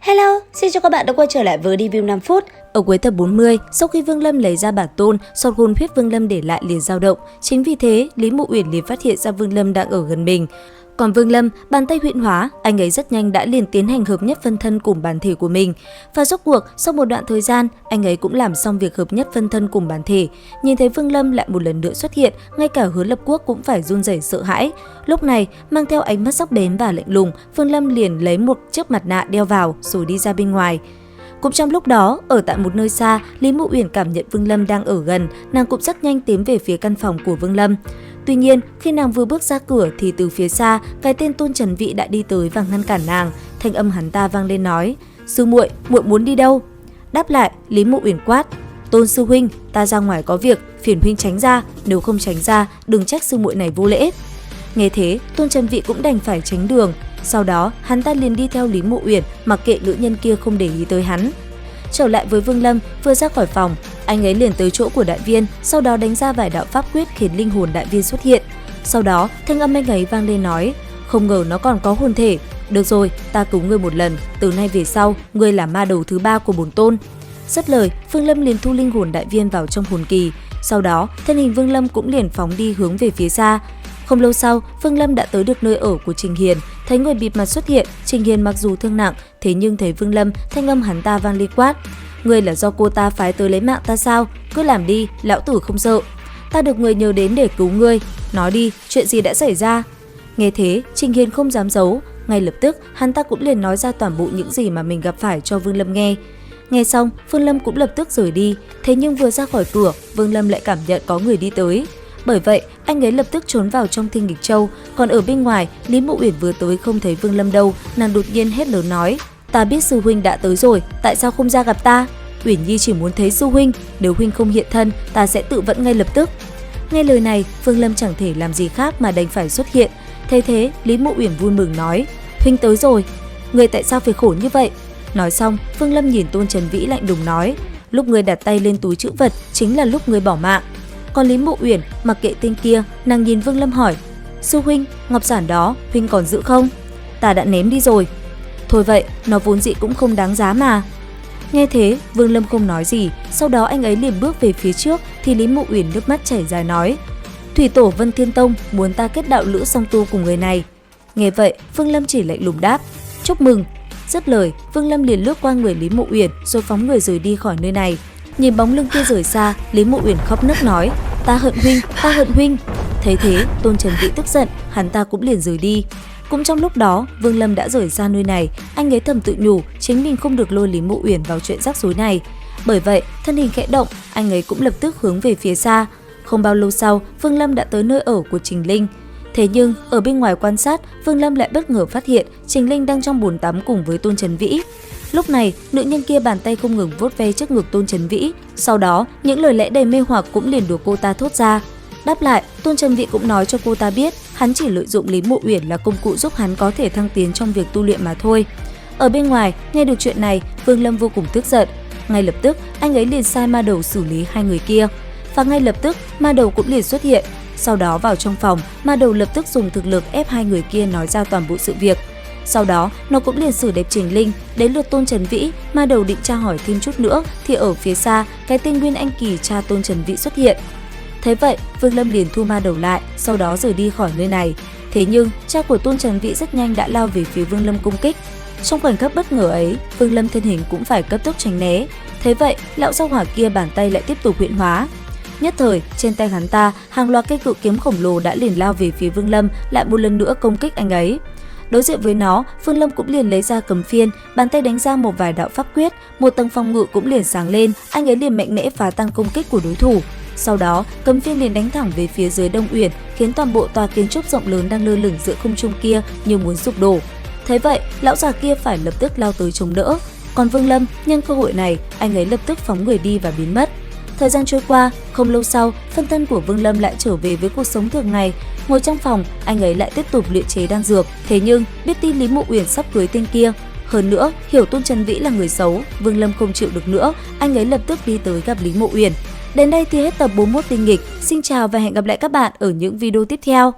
Hello, xin chào các bạn đã quay trở lại với review 5 phút. Ở cuối tập 40, sau khi Vương Lâm lấy ra bản tôn, sọt hồn huyết Vương Lâm để lại liền dao động. Chính vì thế, Lý Mộ Uyển liền phát hiện ra Vương Lâm đang ở gần mình. Còn Vương Lâm, bàn tay huyễn hóa, anh ấy rất nhanh đã liền tiến hành hợp nhất phân thân cùng bản thể của mình. Và rốt cuộc, sau một đoạn thời gian, anh ấy cũng làm xong việc hợp nhất phân thân cùng bản thể. Nhìn thấy Vương Lâm lại một lần nữa xuất hiện, ngay cả Hứa Lập Quốc cũng phải run rẩy sợ hãi. Lúc này, mang theo ánh mắt sắc bén và lạnh lùng, Vương Lâm liền lấy một chiếc mặt nạ đeo vào rồi đi ra bên ngoài. Cũng trong lúc đó, ở tại một nơi xa, Lý Mộ Uyển cảm nhận Vương Lâm đang ở gần, nàng cũng rất nhanh tiến về phía căn phòng của Vương Lâm. Tuy nhiên, khi nàng vừa bước ra cửa thì từ phía xa, cái tên Tôn Trần Vĩ đã đi tới và ngăn cản nàng. Thanh âm hắn ta vang lên nói: "Sư muội, muội muốn đi đâu?" Đáp lại, Lý Mộ Uyển quát: "Tôn sư huynh, ta ra ngoài có việc, phiền huynh tránh ra, nếu không tránh ra, đừng trách sư muội này vô lễ." Nghe thế, Tôn Trần Vĩ cũng đành phải tránh đường. Sau đó, hắn ta liền đi theo Lý Mộ Uyển, mặc kệ nữ nhân kia không để ý tới hắn. Trở lại với Vương Lâm, vừa ra khỏi phòng, anh ấy liền tới chỗ của đại viên, sau đó đánh ra vài đạo pháp quyết khiến linh hồn đại viên xuất hiện. Sau đó, thanh âm anh ấy vang lên nói: "Không ngờ nó còn có hồn thể. Được rồi, ta cứu ngươi một lần, từ nay về sau, ngươi là ma đầu thứ 3 của bổn tôn." Dứt lời, Vương Lâm liền thu linh hồn đại viên vào trong hồn kỳ. Sau đó, thân hình Vương Lâm cũng liền phóng đi hướng về phía xa. Không lâu sau, Vương Lâm đã tới được nơi ở của Trình Hiền, thấy người bịt mặt xuất hiện. Trình Hiền mặc dù thương nặng, thế nhưng thấy Vương Lâm, thanh âm hắn ta vang lên quát: "Ngươi là do cô ta phái tới lấy mạng ta sao? Cứ làm đi, lão tử không sợ. Ta được người nhờ đến để cứu ngươi, nói đi, chuyện gì đã xảy ra?" Nghe thế, Trình Hiền không dám giấu, ngay lập tức hắn ta cũng liền nói ra toàn bộ những gì mà mình gặp phải cho Vương Lâm nghe. Nghe xong, Vương Lâm cũng lập tức rời đi, thế nhưng vừa ra khỏi cửa, Vương Lâm lại cảm nhận có người đi tới. Bởi vậy, anh ấy lập tức trốn vào trong Thiên Nghịch Châu, còn ở bên ngoài, Lý Mộ Uyển vừa tới không thấy Vương Lâm đâu, nàng đột nhiên hét lớn nói: "Ta biết sư huynh đã tới rồi, tại sao không ra gặp ta? Uyển Nhi chỉ muốn thấy sư huynh, nếu huynh không hiện thân, ta sẽ tự vẫn ngay lập tức." Nghe lời này, Vương Lâm chẳng thể làm gì khác mà đành phải xuất hiện. Thấy thế, Lý Mộ Uyển vui mừng nói: "Huynh tới rồi, người tại sao phải khổ như vậy?" Nói xong, Vương Lâm nhìn Tôn Trần Vĩ lạnh lùng nói: "Lúc người đặt tay lên túi trữ vật chính là lúc người bỏ mạng." Còn Lý Mộ Uyển mặc kệ tên kia, nàng nhìn Vương Lâm hỏi: "Sư huynh, ngọc giản đó huynh còn giữ không?" "Ta đã ném đi rồi." "Thôi vậy, nó vốn dĩ cũng không đáng giá mà." Nghe thế, Vương Lâm không nói gì, sau đó anh ấy liền bước về phía trước thì Lý Mộ Uyển nước mắt chảy dài nói: "Thủy tổ Vân Thiên Tông muốn ta kết đạo lữ song tu cùng người này." Nghe vậy, Vương Lâm chỉ lạnh lùng đáp: "Chúc mừng." Dứt lời, Vương Lâm liền lướt qua người Lý Mộ Uyển rồi phóng người rời đi khỏi nơi này. Nhìn bóng lưng kia rời xa, Lý Mộ Uyển khóc nức nói: "Ta hận huynh, ta hận huynh." Thấy thế, Tôn Trần Vĩ tức giận, hắn ta cũng liền rời đi. Cũng trong lúc đó, Vương Lâm đã rời xa nơi này, anh ấy thầm tự nhủ chính mình không được lôi Lý Mộ Uyển vào chuyện rắc rối này. Bởi vậy, thân hình khẽ động, anh ấy cũng lập tức hướng về phía xa. Không bao lâu sau, Vương Lâm đã tới nơi ở của Trình Linh. Thế nhưng, ở bên ngoài quan sát, Vương Lâm lại bất ngờ phát hiện Trình Linh đang trong bồn tắm cùng với Tôn Trần Vĩ. Lúc này, nữ nhân kia bàn tay không ngừng vuốt ve trước ngực Tôn Trần Vĩ. Sau đó, những lời lẽ đầy mê hoặc cũng liền được cô ta thốt ra. Đáp lại, Tôn Trần Vĩ cũng nói cho cô ta biết hắn chỉ lợi dụng Lý Mộ Uyển là công cụ giúp hắn có thể thăng tiến trong việc tu luyện mà thôi. Ở bên ngoài, nghe được chuyện này, Vương Lâm vô cùng tức giận. Ngay lập tức, anh ấy liền sai ma đầu xử lý hai người kia. Và ngay lập tức, ma đầu cũng liền xuất hiện. Sau đó vào trong phòng, ma đầu lập tức dùng thực lực ép hai người kia nói ra toàn bộ sự việc. Sau đó, nó cũng liền xử đẹp Trình Linh. Đến lượt Tôn Trần Vĩ, ma đầu định tra hỏi thêm chút nữa thì ở phía xa, cái tên Nguyên Anh Kỳ cha Tôn Trần Vĩ xuất hiện. Thế vậy, Vương Lâm liền thu ma đầu lại, sau đó rời đi khỏi nơi này. Thế nhưng, cha của Tôn Trần Vĩ rất nhanh đã lao về phía Vương Lâm công kích. Trong khoảnh khắc bất ngờ ấy, Vương Lâm thân hình cũng phải cấp tốc tránh né. Thế vậy, lão sao hỏa kia bàn tay lại tiếp tục huyễn hóa. Nhất thời, trên tay hắn ta, hàng loạt cây cự kiếm khổng lồ đã liền lao về phía Vương Lâm, lại một lần nữa công kích anh ấy. Đối diện với nó, Vương Lâm cũng liền lấy ra cầm phiên, bàn tay đánh ra một vài đạo pháp quyết, một tầng phòng ngự cũng liền sáng lên, anh ấy liền mạnh mẽ phá tan công kích của đối thủ. Sau đó, cầm phiên liền đánh thẳng về phía dưới Đông Uyển, khiến toàn bộ tòa kiến trúc rộng lớn đang lơ lửng giữa không trung kia như muốn sụp đổ. Thế vậy, lão già kia phải lập tức lao tới chống đỡ. Còn Vương Lâm, nhân cơ hội này, anh ấy lập tức phóng người đi và biến mất. Thời gian trôi qua, không lâu sau, phân thân của Vương Lâm lại trở về với cuộc sống thường ngày. Ngồi trong phòng, anh ấy lại tiếp tục luyện chế đan dược. Thế nhưng, biết tin Lý Mộ Uyển sắp cưới tên kia. Hơn nữa, hiểu Tôn Trần Vĩ là người xấu, Vương Lâm không chịu được nữa, anh ấy lập tức đi tới gặp Lý Mộ Uyển. Đến đây thì hết tập 41 tinh nghịch. Xin chào và hẹn gặp lại các bạn ở những video tiếp theo.